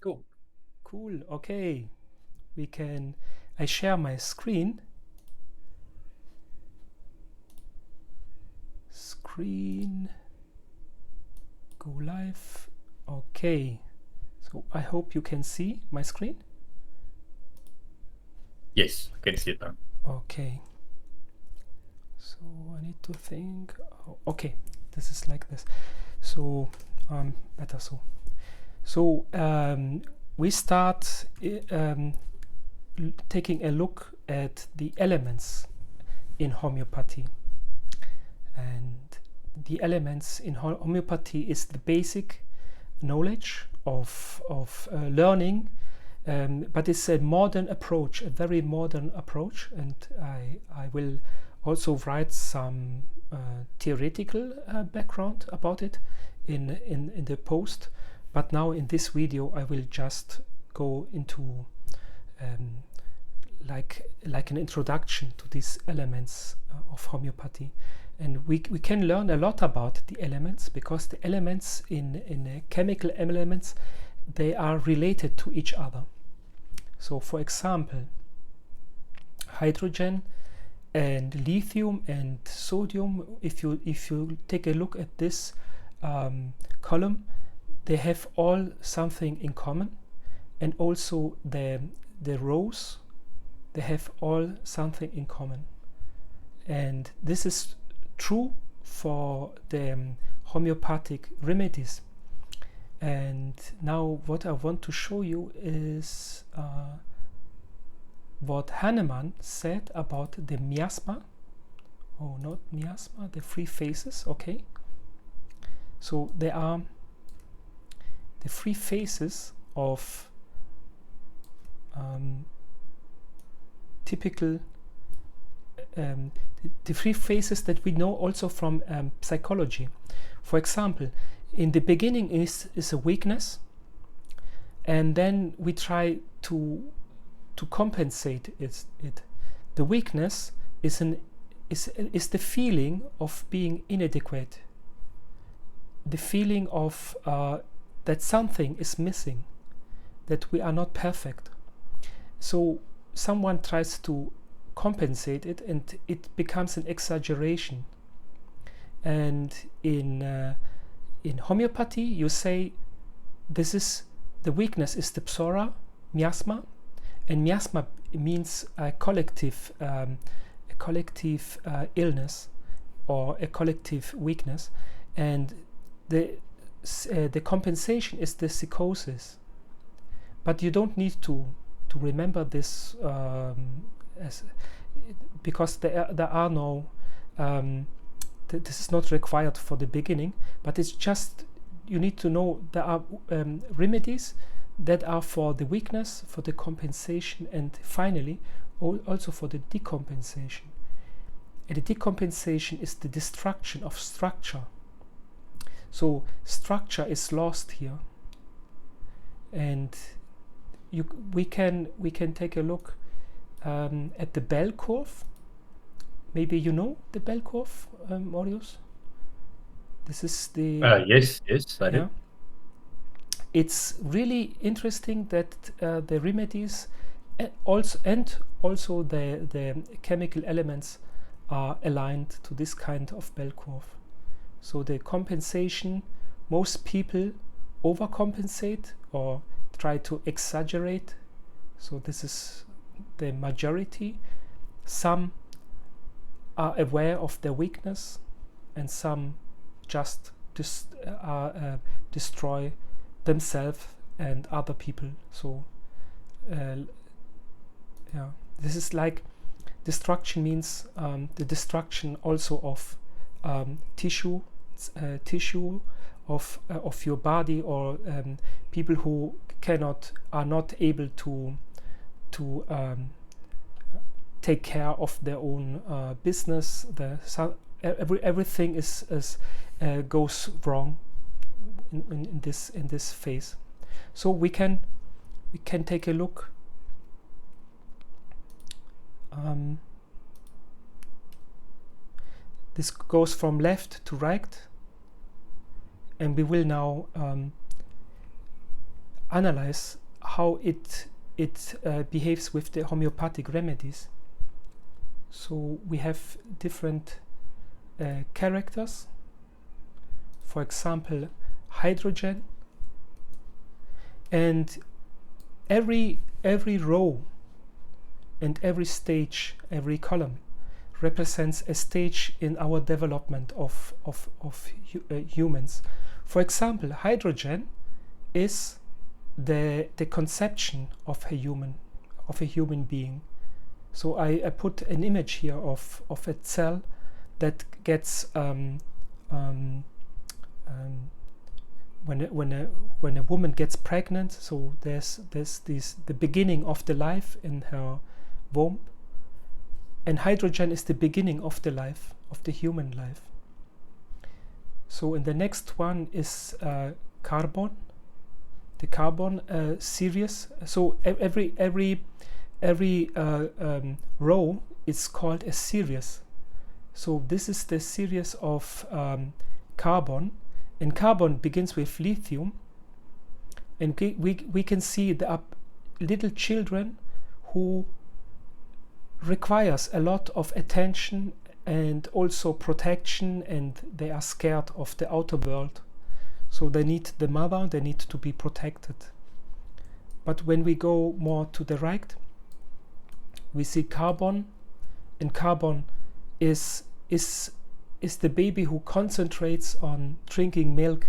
Cool. Cool. Okay. I share my screen. Go live. Okay. So I hope you can see my screen. Yes, I can see it now. Okay. So I need to think. Oh, okay, this is like this. So better so. So we start taking a look at the elements in homeopathy. And the elements in homeopathy is the basic knowledge of learning, but it's a modern approach, a very modern approach, and I will also write some theoretical background about it in the post. But now in this video I will just go into like an introduction to these elements of homeopathy. And we can learn a lot about the elements, because the elements in chemical elements, they are related to each other. So for example, hydrogen and lithium and sodium, if you take a look at this column, they have all something in common. And also the Roux, they have all something in common. And this is true for the homeopathic remedies. And now what I want to show you is what Hahnemann said about the miasma. Oh, not miasma, the three phases. Okay, so there are the three phases of typical the three phases that we know also from psychology. For example, in the beginning is a weakness, and then we try to compensate it. The weakness is the feeling of being inadequate, the feeling of that something is missing, that we are not perfect. So someone tries to compensate it, and it becomes an exaggeration. And in homeopathy, you say the weakness is the psora, miasma, and miasma means a collective illness or a collective weakness, and the compensation is the psychosis. But you don't need to remember this because there are no this is not required for the beginning, but it's just you need to know there are remedies that are for the weakness, for the compensation, and finally also for the decompensation. And the decompensation is the destruction of structure. So structure is lost here, and we can take a look at the bell curve. Maybe you know the bell curve, Marius? This is the Yes, I yeah. do. It's really interesting that the remedies also the chemical elements are aligned to this kind of bell curve. So the compensation, most people overcompensate or try to exaggerate. So this is the majority. Some are aware of their weakness, and some just destroy themselves and other people. So yeah, this is like destruction means the destruction also of tissue of your body, or people who are not able to take care of their own business. Everything goes wrong in this phase. So we can take a look. This goes from left to right, and we will now analyze how it behaves with the homeopathic remedies. So we have different characters. For example, hydrogen, and every row and every stage, every column represents a stage in our development of humans. For example, hydrogen is the conception of a human being. So I put an image here of a cell that gets when a woman gets pregnant. So there's the beginning of the life in her womb, and hydrogen is the beginning of the life, of the human life. So in the next one is carbon, the carbon series. So every row is called a series. So this is the series of carbon, and carbon begins with lithium, and we can see there are little children who requires a lot of attention and also protection, and they are scared of the outer world, so they need the mother, they need to be protected. But when we go more to the right, we see carbon, and carbon is the baby who concentrates on drinking milk,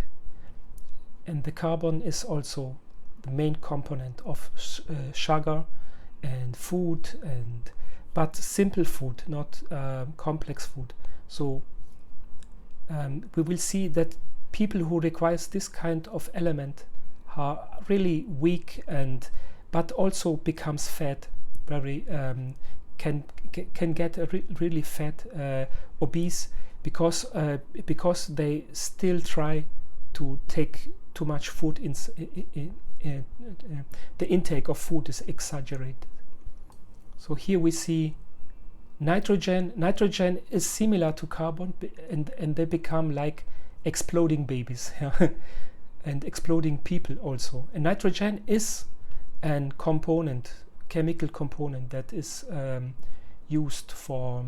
and the carbon is also the main component of sugar and food, but simple food, not complex food. So we will see that people who requires this kind of element are really weak, but also becomes fat, very can get really fat, obese, because they still try to take too much food. The intake of food is exaggerated. So here we see nitrogen. Nitrogen is similar to carbon, and they become like exploding babies and exploding people also. And nitrogen is an component, chemical component, that is used for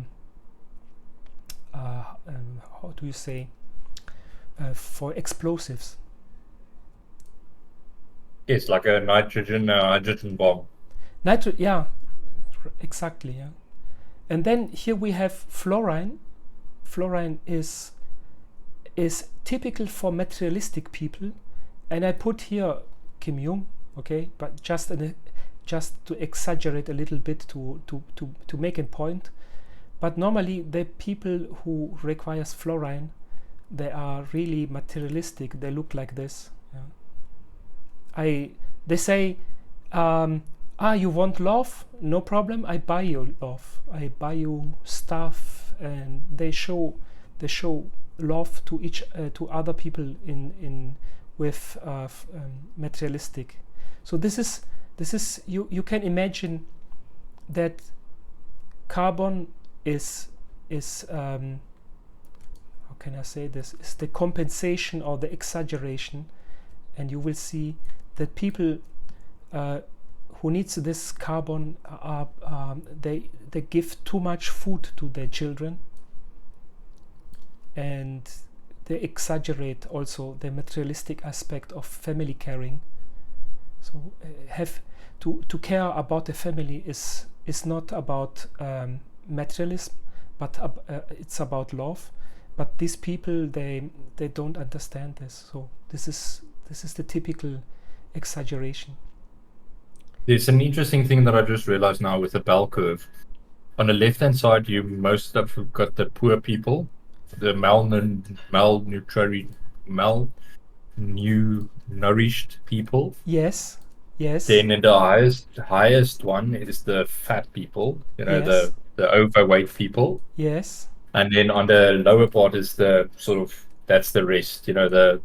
how do you say, for explosives. It's like a hydrogen bomb. Yeah, exactly. Yeah. And then here we have fluorine. Fluorine is typical for materialistic people, and I put here Kim Jung, okay, but just to exaggerate a little bit to make a point. But normally the people who requires fluorine, they are really materialistic. They look like this. Yeah. They say, you want love? No problem. I buy you love. I buy you stuff, and they show love to other people with materialistic. So this is you can imagine that carbon is how can I say this, is the compensation or the exaggeration, and you will see that people who needs this carbon they give too much food to their children, and they exaggerate also the materialistic aspect of family caring. So have to care about the family is not about materialism, but it's about love. But these people, they don't understand this. So this is the typical exaggeration. There's an interesting thing that I just realized now with the bell curve. On the left-hand side, you most of got the poor people, the malnourished people. Yes. Then in the highest one is the fat people, Yes. the overweight people. Yes. And then on the lower part is the sort of, that's the rest, the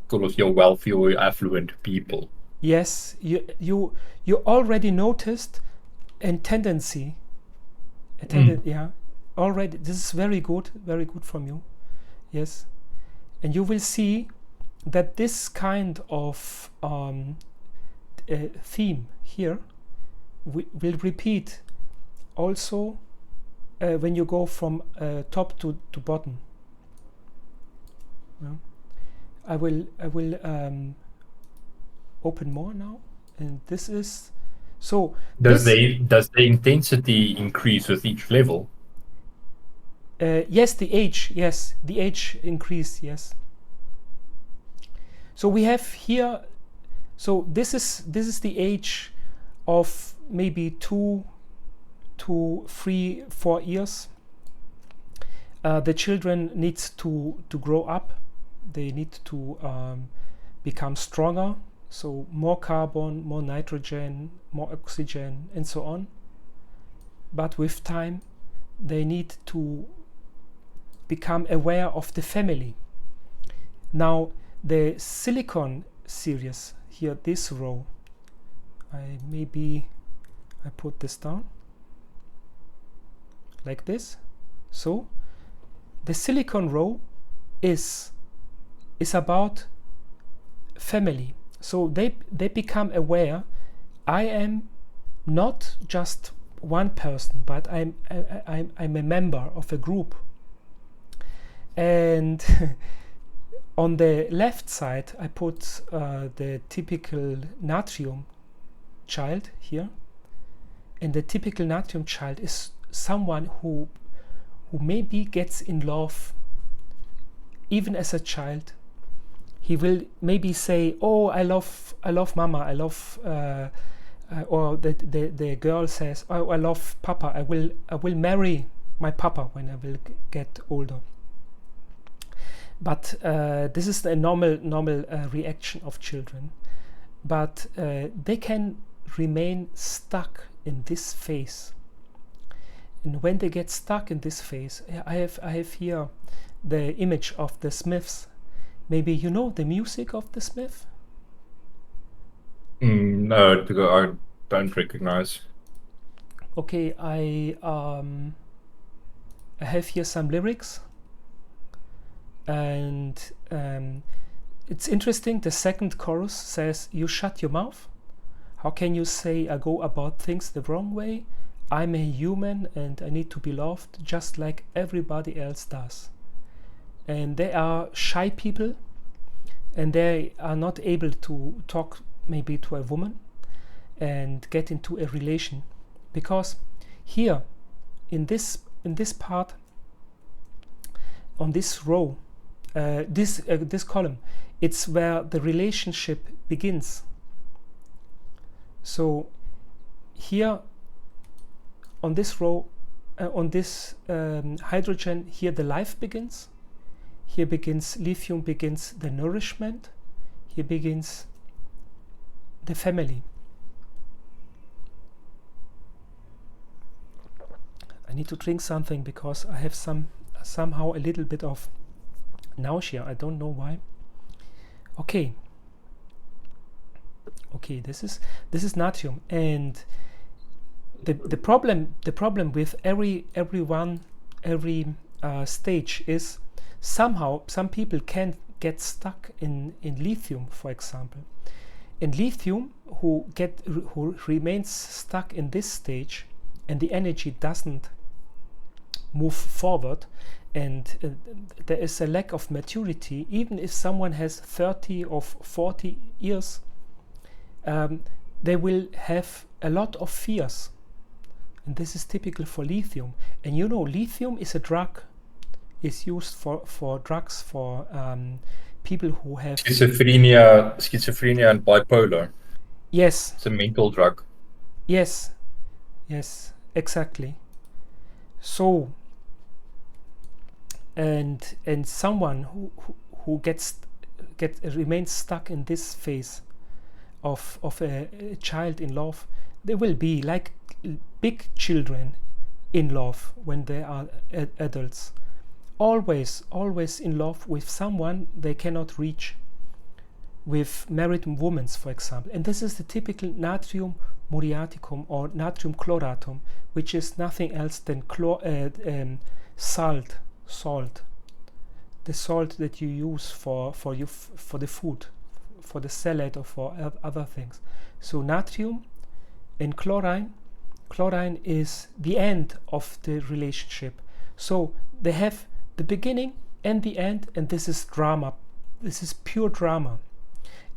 sort of your wealthy or your affluent people. Yes, you already noticed a tendency. Yeah. Already, this is very good from you. Yes, and you will see that this kind of theme here will repeat also when you go from top to bottom. Yeah. I will open more now, and this is so. Does the intensity increase with each level? Yes, the age increase. Yes. So we have here. So this is the age of maybe 2 to 3, 4 years. The children needs to grow up. They need to become stronger. So more carbon, more nitrogen, more oxygen, and so on. But with time, they need to become aware of the family. Now, the silicon series here, this row, I put this down like this. So the silicon row is about family. So they become aware, I am not just one person, but I'm a member of a group. And on the left side, I put the typical natrium child here. And the typical natrium child is someone who maybe gets in love even as a child. He will maybe say, "Oh, I love Mama. I love," or the girl says, "Oh, I love Papa. I will marry my Papa when I will get older." But this is the normal reaction of children. But they can remain stuck in this phase. And when they get stuck in this phase, I have here the image of the Smiths. Maybe you know the music of the Smith? No, I don't recognize. Okay, I have here some lyrics, and it's interesting. The second chorus says, "You shut your mouth. How can you say I go about things the wrong way? I'm a human and I need to be loved just like everybody else does." And they are shy people, and they are not able to talk maybe to a woman and get into a relation, because here in this part, on this row, this column, it's where the relationship begins. So here on this row, on this hydrogen, here the life begins. Here begins lithium, begins the nourishment. Here begins the family. I need to drink something because I have somehow a little bit of nausea. I don't know why. Okay, this is natrium, and the problem with every stage is somehow some people can get stuck in lithium, for example. And lithium who remains stuck in this stage, and the energy doesn't move forward, and there is a lack of maturity. Even if someone has 30 or 40 years, they will have a lot of fears, and this is typical for lithium. And you know, lithium is a drug. Is used for drugs for people who have schizophrenia and bipolar. Yes, it's a mental drug. Yes, exactly. So and someone who remains stuck in this phase of a child in love, they will be like big children in love when they are adults. Always in love with someone they cannot reach, with married women, for example. And this is the typical natrium muriaticum or natrium chloratum, which is nothing else than salt, the salt that you use for the food, for the salad or for other things. So natrium and chlorine. Chlorine is the end of the relationship. So they have the beginning and the end, and this is drama. This is pure drama.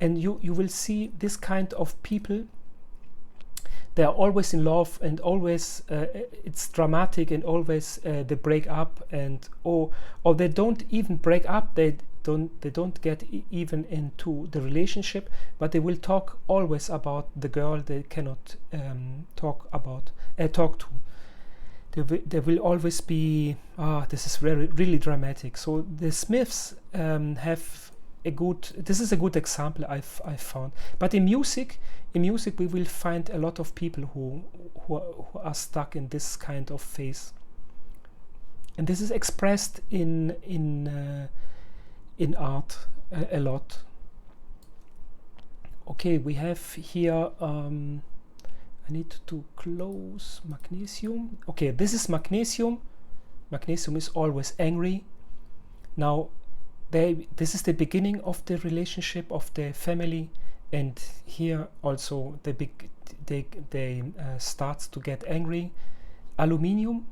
And you will see this kind of people. They are always in love, and always it's dramatic, and always they break up, and or they don't even break up. They don't get even into the relationship, but they will talk always about the girl they cannot talk to. There will always be this is really dramatic. So the Smiths have a good. This is a good example I've found. But in music we will find a lot of people who are stuck in this kind of phase, and this is expressed in art a lot. Okay, we have here. I need to close magnesium. Okay, this is magnesium. Magnesium is always angry. Now, this is the beginning of the relationship of the family, and here also they start to get angry. Aluminium.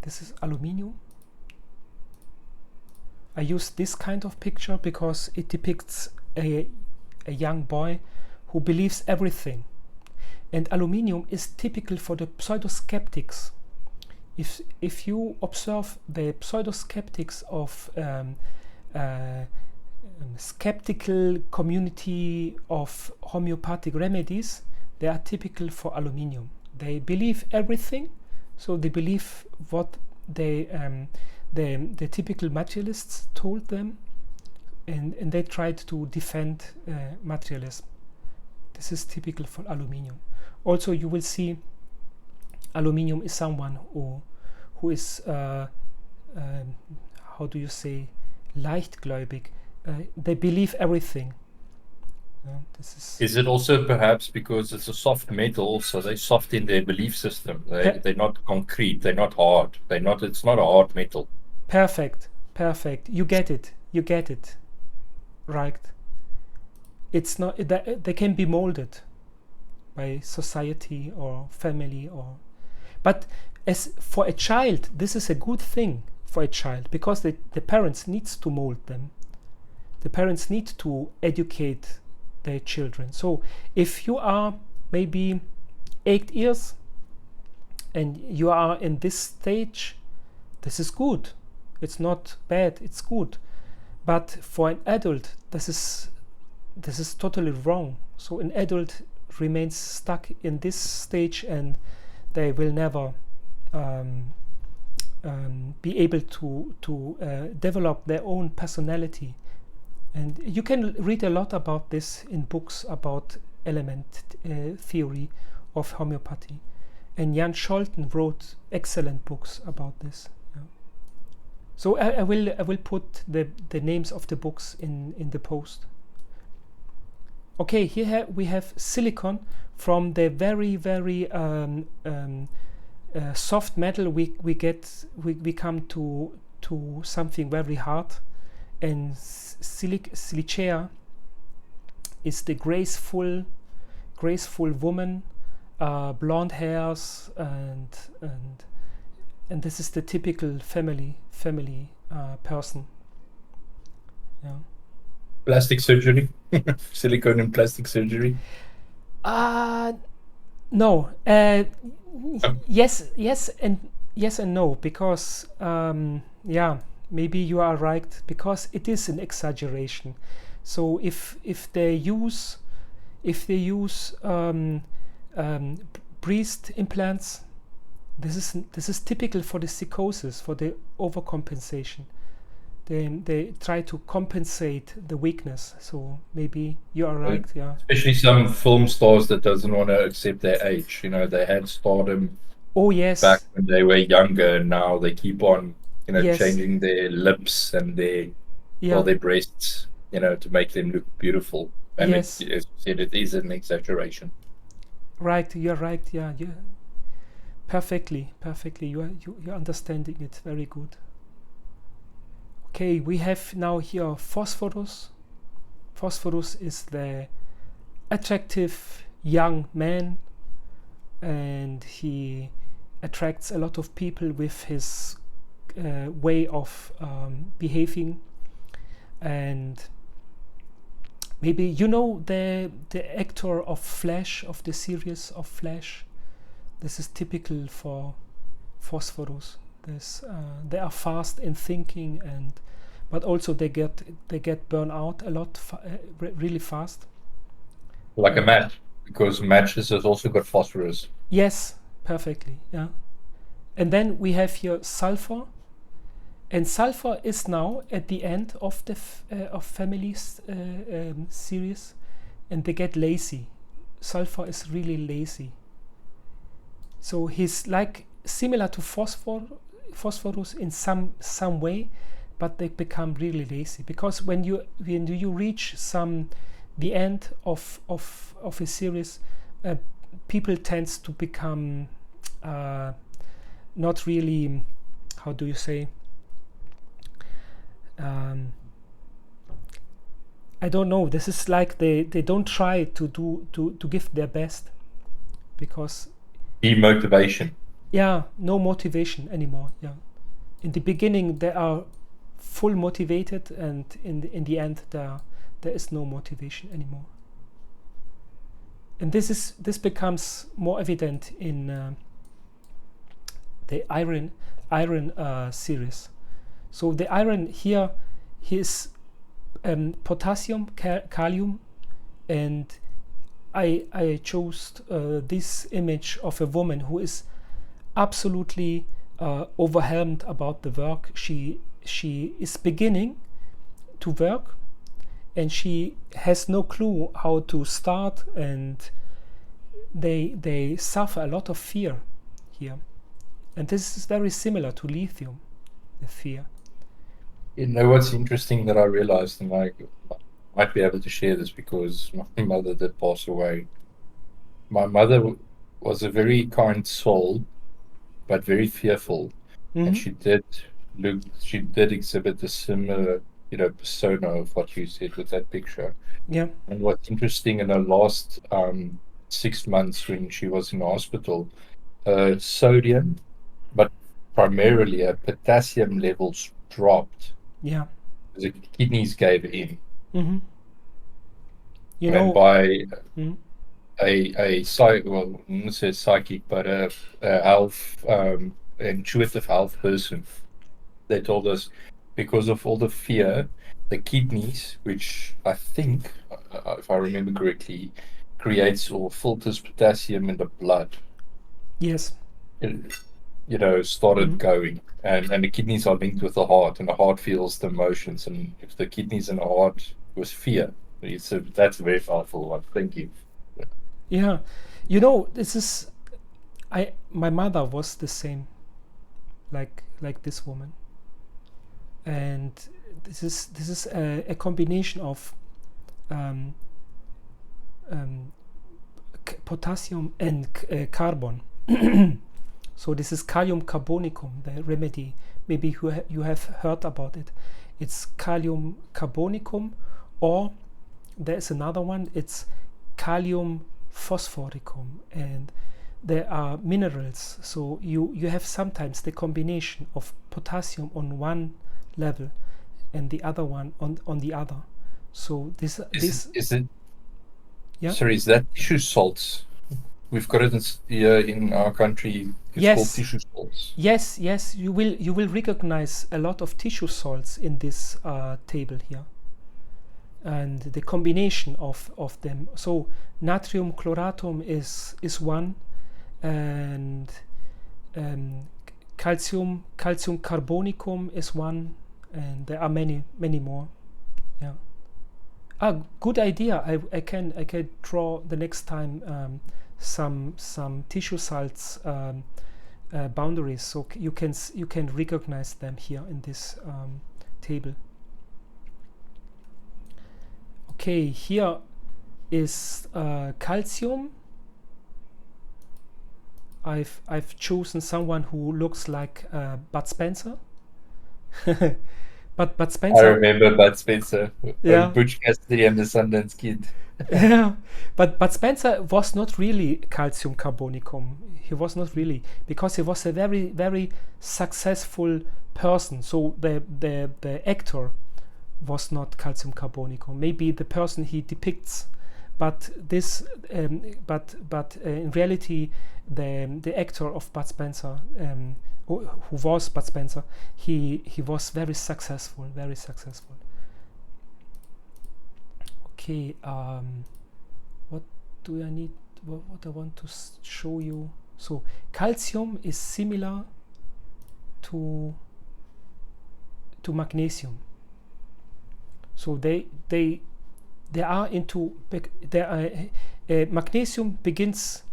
This is aluminium. I use this kind of picture because it depicts a young boy who believes everything. And aluminium is typical for the pseudo-skeptics. If you observe the pseudo-skeptics of skeptical community of homeopathic remedies, they are typical for aluminium. They believe everything, so they believe what the typical materialists told them, and they tried to defend materialism. This is typical for aluminium. Also, you will see aluminium is someone who is how do you say, leichtgläubig. They believe everything. This is it also perhaps because it's a soft metal, so they're soft in their belief system? They're not concrete. They're not hard. It's not a hard metal. Perfect. You get it. Right. It's not that they can be molded by society or family, but as for a child, this is a good thing for a child, because the parents needs to mold them. The parents need to educate their children. So if you are maybe 8 years and you are in this stage, this is good. It's not bad, it's good. But for an adult, this is totally wrong. So an adult remains stuck in this stage, and they will never be able to develop their own personality. And you can read a lot about this in books about element theory of homeopathy. And Jan Scholten wrote excellent books about this. Yeah. So I will put the names of the books in the post. Okay, here we have silicon. From the very soft metal we come to something very hard, and silicea is the graceful woman, blonde hairs, and this is the typical family person. Yeah. Plastic surgery. Silicone and plastic surgery. No. Yes and no, because maybe you are right, because it is an exaggeration. So if they use breast implants, this is typical for the psychosis, for the overcompensation. They try to compensate the weakness. So maybe you are right. Yeah. Especially some film stars that doesn't want to accept their age. They had stardom. Oh yes. Back when they were younger, and now they keep on, yes. changing their lips and their breasts, to make them look beautiful. And yes. As you said, it is an exaggeration. Right. You're right. Yeah. Perfectly. You're understanding it very good. Okay, we have now here phosphorus. Phosphorus is the attractive young man, and he attracts a lot of people with his way of behaving. And maybe you know the actor of Flash, of the series of Flash. This is typical for Phosphorus. They are fast in thinking, but also they get burned out a lot, really fast. Like a match, because matches has also got phosphorus. Yes, perfectly. Yeah. And then we have here sulfur, and sulfur is now at the end of the of families series, and they get lazy. Sulfur is really lazy. So he's like similar to phosphorus in some way, but they become really lazy, because when you reach the end of a series, people tends to become not really, how do you say, I don't know, this is like they don't try to give their best, because Demotivation. yeah, no motivation anymore. Yeah, in the beginning they are full motivated, and in the end there is no motivation anymore. And this becomes more evident in the iron series. So the iron here is potassium, kalium, and I chose this image of a woman who is absolutely overwhelmed about the work. She is beginning to work, and she has no clue how to start, and they suffer a lot of fear here. And this is very similar to lithium, the fear. You know what's interesting that I realized, and I might be able to share this because my mother did pass away. My mother was a very kind soul, but very fearful, and she did exhibit a similar, persona of what you said with that picture. Yeah. And what's interesting, in her last 6 months when she was in the hospital, sodium, but primarily potassium levels dropped. Yeah. The kidneys gave in. Mm-hmm. You And know. by Mm, well, not say psychic, but a health, intuitive health person, they told us, because of all the fear, the kidneys, which I think, if I remember correctly, creates or filters potassium in the blood, yes. Started Mhm. going. And the kidneys are linked with the heart, and the heart feels the emotions. And if the kidneys and the heart was fear, that's a very powerful one. Thank you. Yeah. You know, this is my mother was the same, like this woman. And this is a combination of potassium and carbon. So this is kalium carbonicum, the remedy. Maybe you have heard about it. It's kalium carbonicum, or there's another one, it's kalium phosphoricum, and there are minerals. So you have sometimes the combination of potassium on one level and the other one on the other. So this Is it? Yeah. Sorry, is that tissue salts? We've got it here in our country. It's called Yes. tissue salts. Yes, you will recognize a lot of tissue salts in this table here, and the combination of them. So natrium chloratum is one, and calcium carbonicum is one, and there are many more. Yeah. Good idea. I can draw the next time some tissue salts boundaries, so you can recognize them here in this table. Okay, here is calcium. I've chosen someone who looks like Bud Spencer, but I Spencer, remember Bud Spencer, yeah. Butch Cassidy and the Sundance Kid. Yeah, but Spencer was not really calcium carbonicum. He was not really, because he was a very successful person. So the actor was not calcium carbonicum. Maybe the person he depicts, but this but in reality, the actor of Bud Spencer, who was Bud Spencer, he was very successful, very successful. Okay, what do I need? What I want to show you? So calcium is similar to magnesium. So they are into magnesium begins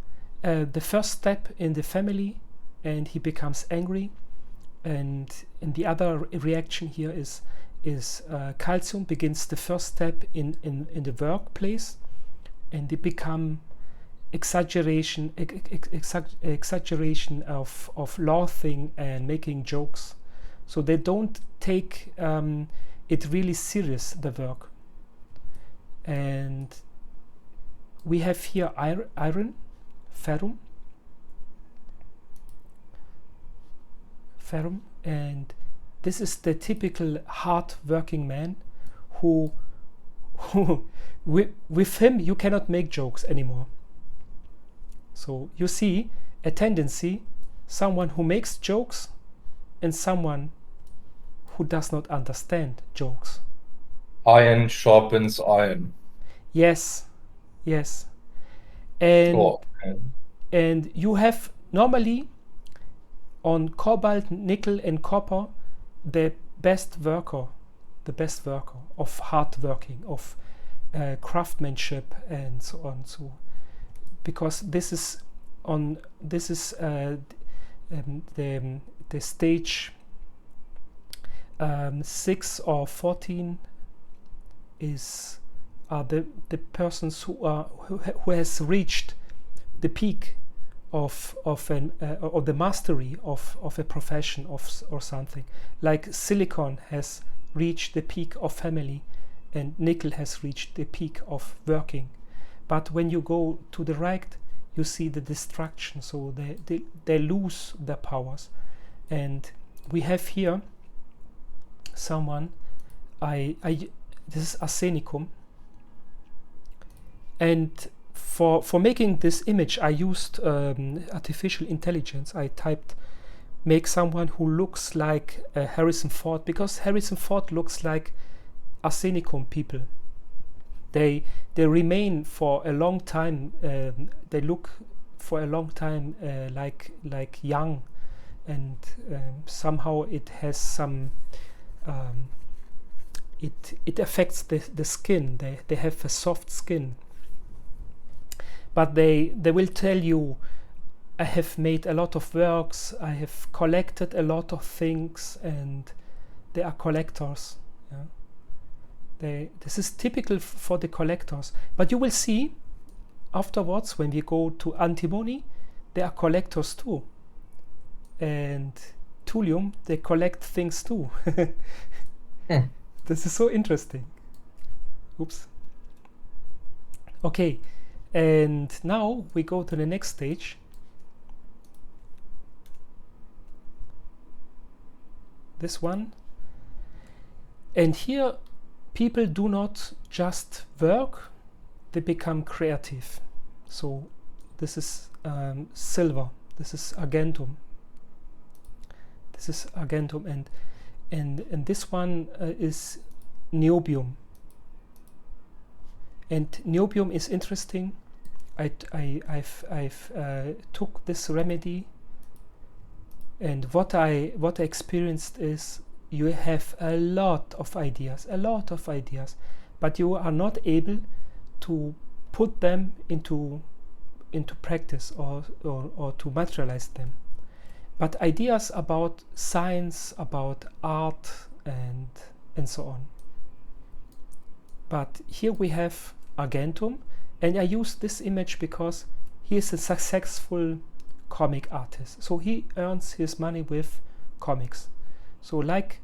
the first step in the family, and he becomes angry, and the other reaction here is calcium begins the first step in the workplace, and they become exaggeration of laughing and making jokes. So they don't take it really serious, the work. And we have here iron, ferrum, and this is the typical hard working man who with him you cannot make jokes anymore. So you see a tendency, someone who makes jokes and someone who does not understand jokes. Iron sharpens iron. Yes. And Oh, okay. and you have normally on cobalt, nickel and copper the best worker of hard working, of craftsmanship and so on. So because this is the stage 6 or 14 is the persons who has reached the peak of or the mastery of a profession or something. Like silicon has reached the peak of family, and nickel has reached the peak of working. But when you go to the right, you see the destruction. So they lose their powers. And we have here someone. This is arsenicum. And for making this image, I used artificial intelligence. I typed make someone who looks like Harrison Ford, because Harrison Ford looks like arsenicum people. They remain for a long time. They look for a long time like young, and somehow it has some. It affects the skin. They have a soft skin. But they will tell you, I have made a lot of works, I have collected a lot of things, and they are collectors. Yeah? This is typical for the collectors. But you will see afterwards, when we go to antimony, they are collectors too. And thulium, they collect things too. This is so interesting. Oops. Okay. And now we go to the next stage. This one. And here people do not just work, they become creative. So this is silver. This is argentum. And this one is niobium. And niobium is interesting. I've took this remedy, and what I experienced is you have a lot of ideas, but you are not able to put them into practice or to materialize them. But ideas about science, about art, and so on. But here we have argentum, and I use this image because he is a successful comic artist. So he earns his money with comics. So like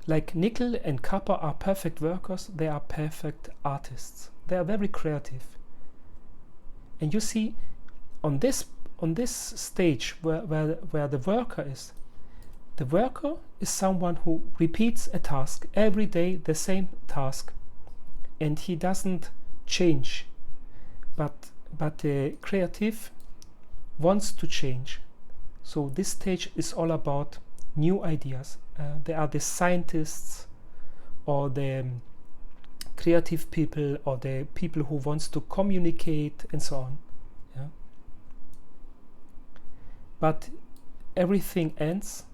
like nickel and copper are perfect workers, they are perfect artists. They are very creative. And you see, on this stage where the worker is, the worker is someone who repeats a task every day, the same task, and he doesn't change. But the creative wants to change. So this stage is all about new ideas. There are the scientists, or the creative people, or the people who wants to communicate, and so on. Yeah. But everything ends,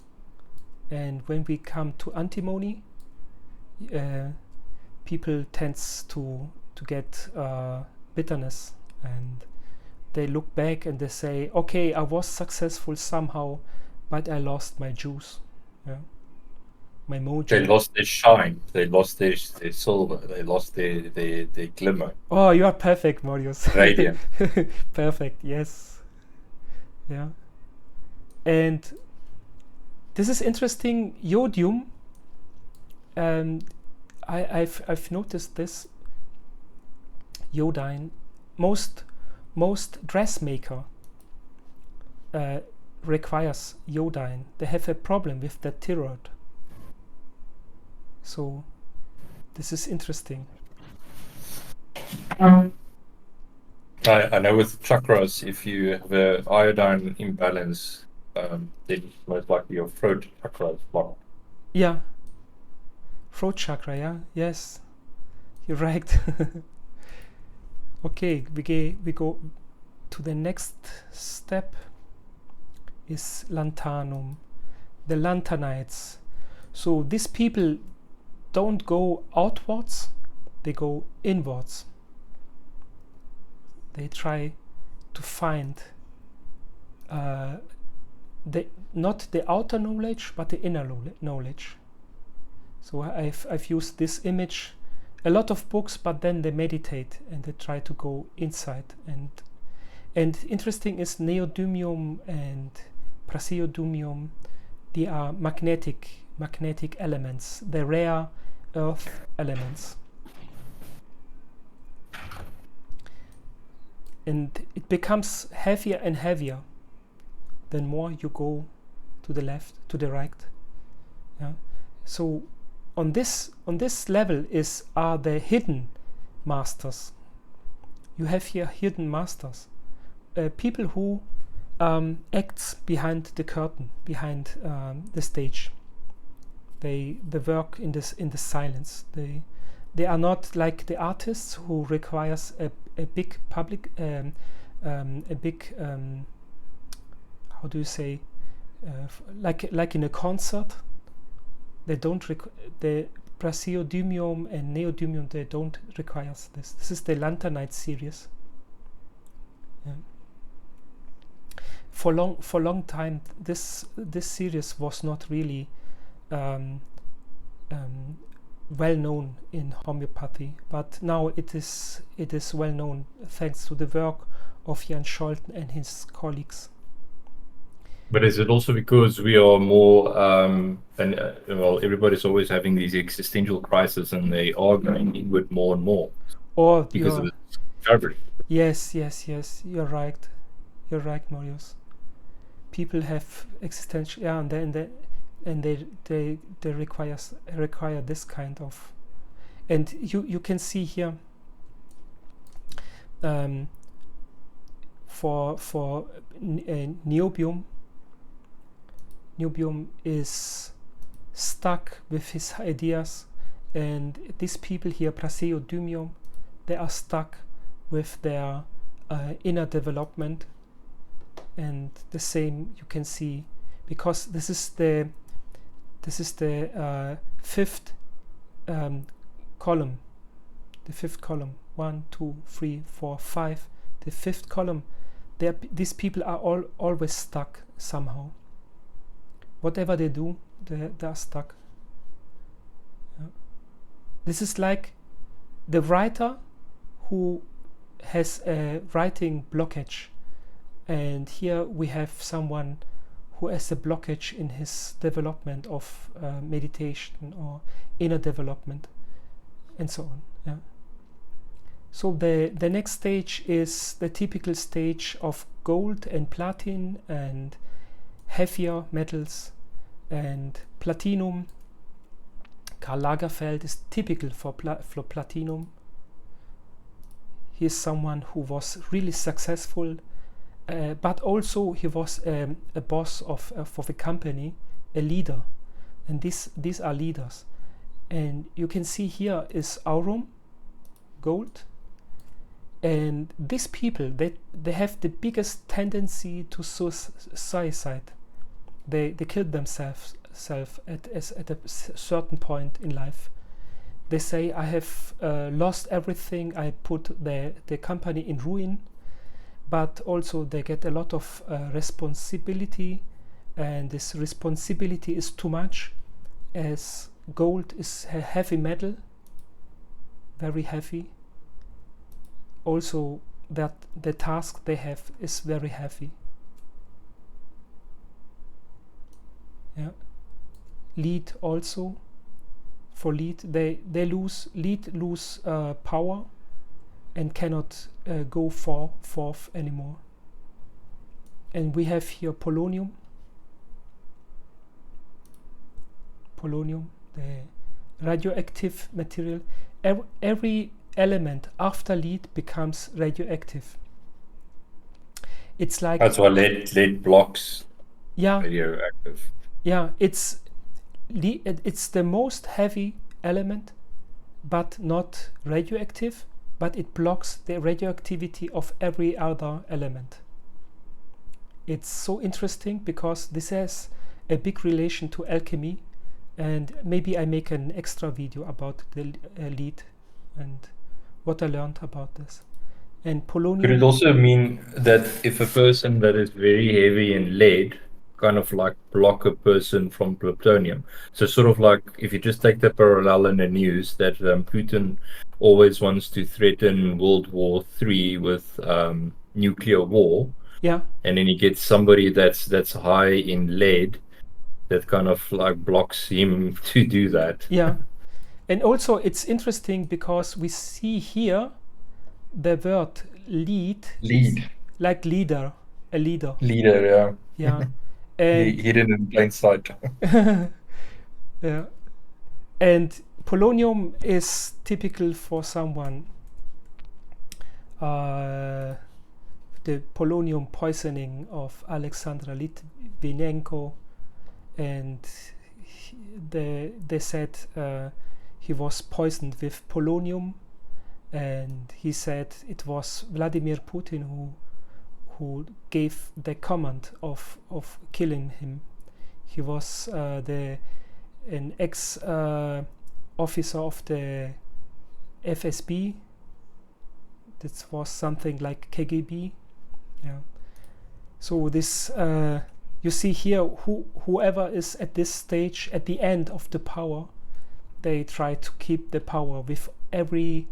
and when we come to antimony, people tends to get bitterness, and they look back and they say, okay, I was successful somehow, but I lost my juice. Yeah. My mojo. They lost their shine. They lost their silver. They lost their glimmer. Oh, you are perfect, Marius. Radiant. Perfect. Yes. Yeah. And this is interesting. Iodium. I've noticed this. Iodine. Most dressmaker requires iodine. They have a problem with the thyroid. So this is interesting. I know with chakras, if you have an iodine imbalance, then most likely your throat chakra is blocked. Yeah. Throat chakra, yeah. Yes. You're right. Okay, we go to the next step, is lanthanum, the lanthanites. So these people don't go outwards, they go inwards. They try to find not the outer knowledge, but the inner knowledge. So I've used this image, a lot of books, but then they meditate and they try to go inside. And interesting is neodymium and praseodymium. They are magnetic elements, the rare earth elements. And it becomes heavier and heavier the more you go to the left, to the right. Yeah. So on this level are the hidden masters. You have here hidden masters, people who acts behind the curtain, behind the stage. They work in the silence. They are not like the artists who requires a big public, a big how do you say, like in a concert. They don't the praseodymium and neodymium. They don't require this. This is the lanthanite series. Yeah. For long time, this series was not really well known in homeopathy, but now it is well known thanks to the work of Jan Scholten and his colleagues. But is it also because we are more, well, everybody's always having these existential crises, and they are going inward more and more, or because of the discovery? Yes. You're right, Marius. People have existential, yeah, and they require this kind of, and you can see here for Niobium is stuck with his ideas, and these people here, praseodymium, they are stuck with their inner development. And the same you can see, because this is the fifth column. The fifth column, 1, 2, 3, 4, 5. The fifth column. These people are always stuck somehow. Whatever they do, they are stuck. Yeah. This is like the writer who has a writing blockage, and here we have someone who has a blockage in his development of meditation or inner development, and so on. Yeah. So the next stage is the typical stage of gold and platinum and heavier metals and platinum. Karl Lagerfeld is typical for platinum. He is someone who was really successful, but also he was a boss of a company, a leader, and these are leaders. And you can see here is aurum, gold, and these people they have the biggest tendency to suicide. They killed themselves at a certain point in life. They say, I have lost everything, I put the company in ruin, but also they get a lot of responsibility, and this responsibility is too much, as gold is a heavy metal, very heavy. Also that the task they have is very heavy. Yeah. Lead also, for lead they lose power and cannot go forth anymore. And we have here polonium, the radioactive material. Every element after lead becomes radioactive. It's like, That's why lead blocks yeah, radioactive. yeah, it's the most heavy element, but not radioactive, but it blocks the radioactivity of every other element. It's so interesting because this has a big relation to alchemy, and maybe I make an extra video about the lead and what I learned about this. And polonium. Could it also mean that if a person that is very heavy in lead kind of like block a person from plutonium? So sort of like if you just take the parallel in the news that Putin always wants to threaten World War III with nuclear war. Yeah. And then he gets somebody that's high in lead that kind of like blocks him to do that. Yeah. And also it's interesting because we see here the word lead, like leader, a leader. Leader, yeah. Yeah. And hidden in plain sight. Yeah. And polonium is typical for someone. The polonium poisoning of Alexandra Litvinenko, and they said he was poisoned with polonium, and he said it was Vladimir Putin who gave the command of killing him. He was an ex officer of the FSB. That was something like KGB. Yeah. So this you see here, whoever is at this stage, at the end of the power, they try to keep the power with everything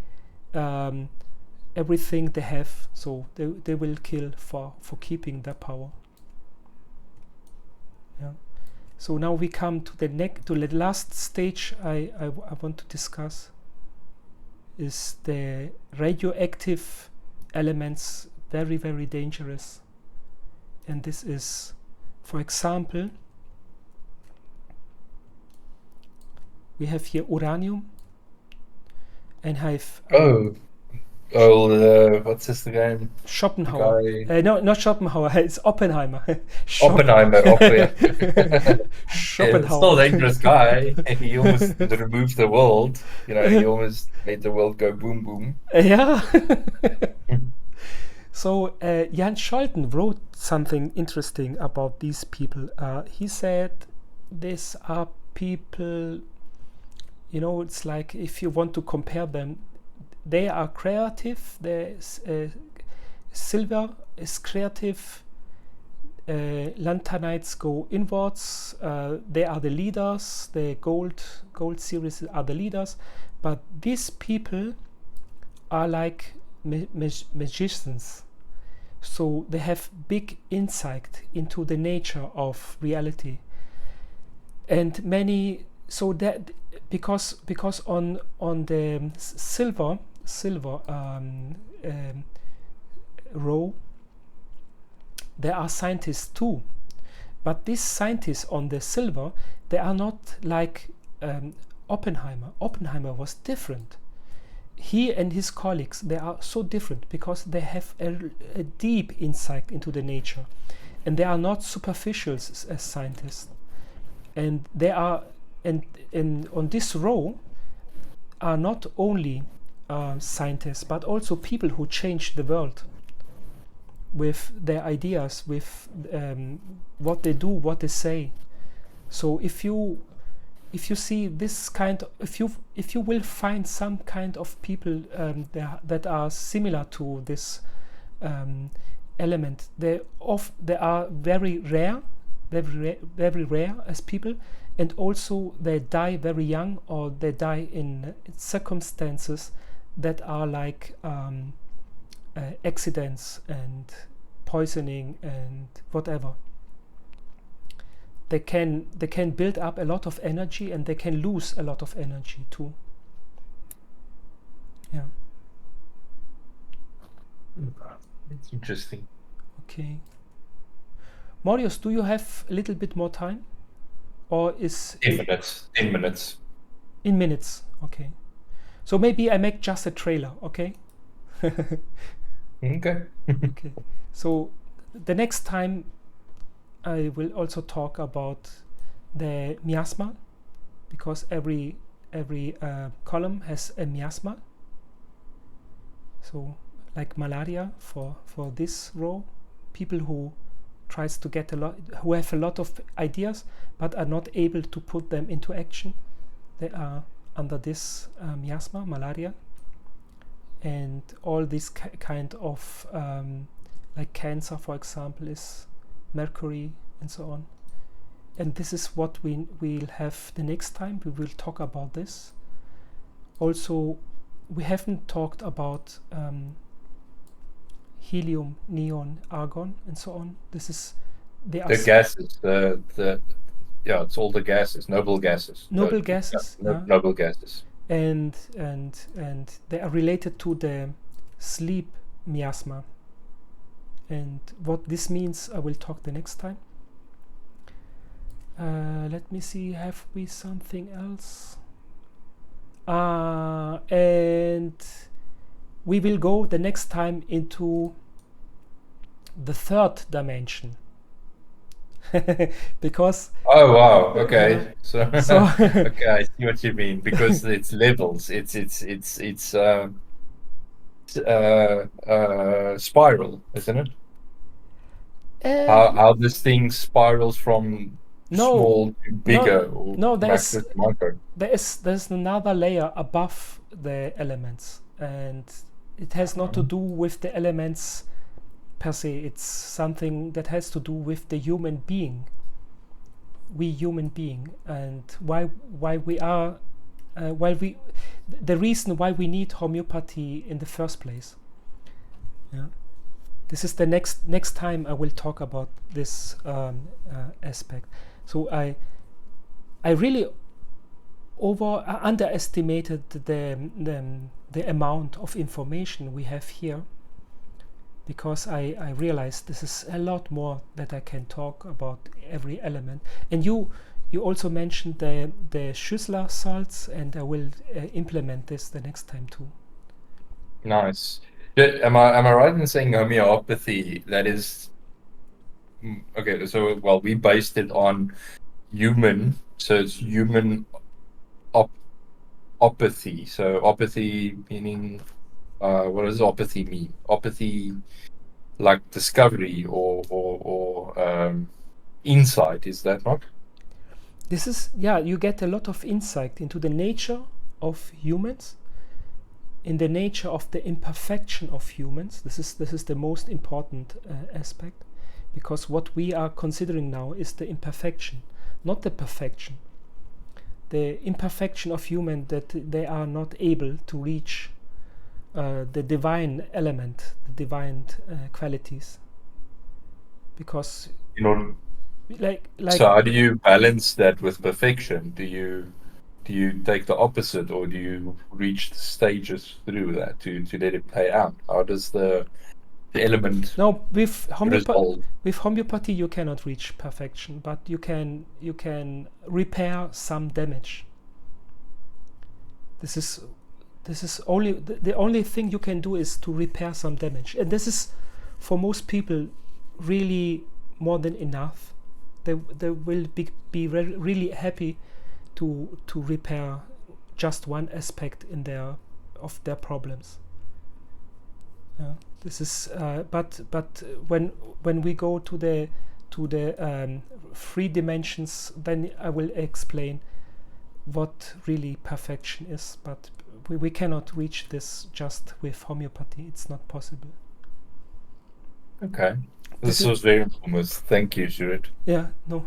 they have. So they will kill for keeping the power. Yeah. So now we come to the last stage I want to discuss. Is the radioactive elements very, very dangerous? And this is, for example, we have here uranium, and have what's his name? Schopenhauer. No, not Schopenhauer. It's Oppenheimer. Oppenheimer. Schopenhauer. Still a dangerous guy. He almost removed the world. You know, he almost made the world go boom boom. Yeah. So Jan Scholten wrote something interesting about these people. He said these are people, you know, it's like if you want to compare them, they are creative. Silver is creative. Lanthanides go inwards. They are the leaders. The gold series are the leaders. But these people are like magicians. so they have big insight into the nature of reality. And many, so that because on the silver row, there are scientists too, but these scientists on the silver, they are not like Oppenheimer. Oppenheimer was different. He and his colleagues, they are so different because they have a deep insight into the nature, and they are not superficial as scientists. And they are, and on this row are not only scientists, but also people who change the world with their ideas, with what they do, what they say. So if you see this kind of, if you will find some kind of people that are similar to this element, they are very rare, very rare as people, and also they die very young, or they die in circumstances that are like accidents and poisoning and whatever. They can build up a lot of energy, and they can lose a lot of energy too. Yeah. It's interesting. Okay. Marius, do you have a little bit more time, or is 10 minutes? 10 minutes. In minutes? Okay. So maybe I make just a trailer. Okay. Okay. Okay. So the next time I will also talk about the miasma, because every column has a miasma. So like malaria for this row, people who tries to get who have a lot of ideas but are not able to put them into action, they are under this miasma, malaria. And all this kind of like cancer, for example, is mercury and so on. And this is what we'll have the next time. We will talk about this. Also, we haven't talked about helium, neon, argon, and so on. This is the gases. It's all the gases, noble gases. Noble gases. Noble gases. And they are related to the sleep miasma. And what this means, I will talk the next time. Let me see, have we something else? And we will go the next time into the third dimension. Because wow, okay. So okay, I see what you mean, because it's levels. It's spiral, isn't it? How this thing spirals from small to bigger, there's another layer above the elements, and it has not to do with the elements per se. It's something that has to do with the human being, and why we are the reason why we need homeopathy in the first place. Yeah. This is the next time I will talk about this aspect. So I really underestimated the amount of information we have here, because I realized this is a lot more that I can talk about every element. And you also mentioned the Schüssler salts, and I will implement this the next time too. Nice. Am I right in saying homeopathy, that is okay? So we based it on human, so it's human opathy. So opathy meaning what does opathy mean? Opathy, like discovery or insight, is that not? This is, you get a lot of insight into the nature of humans, in the nature of the imperfection of humans. This is the most important aspect, because what we are considering now is the imperfection, not the perfection. The imperfection of human, that they are not able to reach the divine element, the divine qualities, because You know, like so how do you balance that with perfection? Do you take the opposite, or do you reach the stages through that to let it play out? How does the element no, with resolve? homeopathy you cannot reach perfection, but you can repair some damage. This is only the only thing you can do is to repair some damage, and this is for most people really more than enough. They will be really happy to repair just one aspect in of their problems. This is but when we go to the 3 dimensions, then I will explain what really perfection is, but we cannot reach this just with homeopathy. It's not possible. Okay. This was very informative. Thank you, Stuart. Yeah, no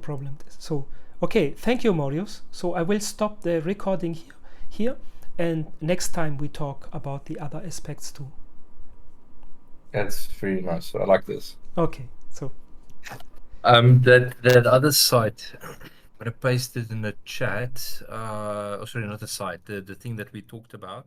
problem. So, okay, thank you, Marius. So I will stop the recording here, and next time we talk about the other aspects too. That's very nice. I like this. Okay, so that other site, I'm gonna paste it in the chat. Oh, sorry, not the site. The thing that we talked about.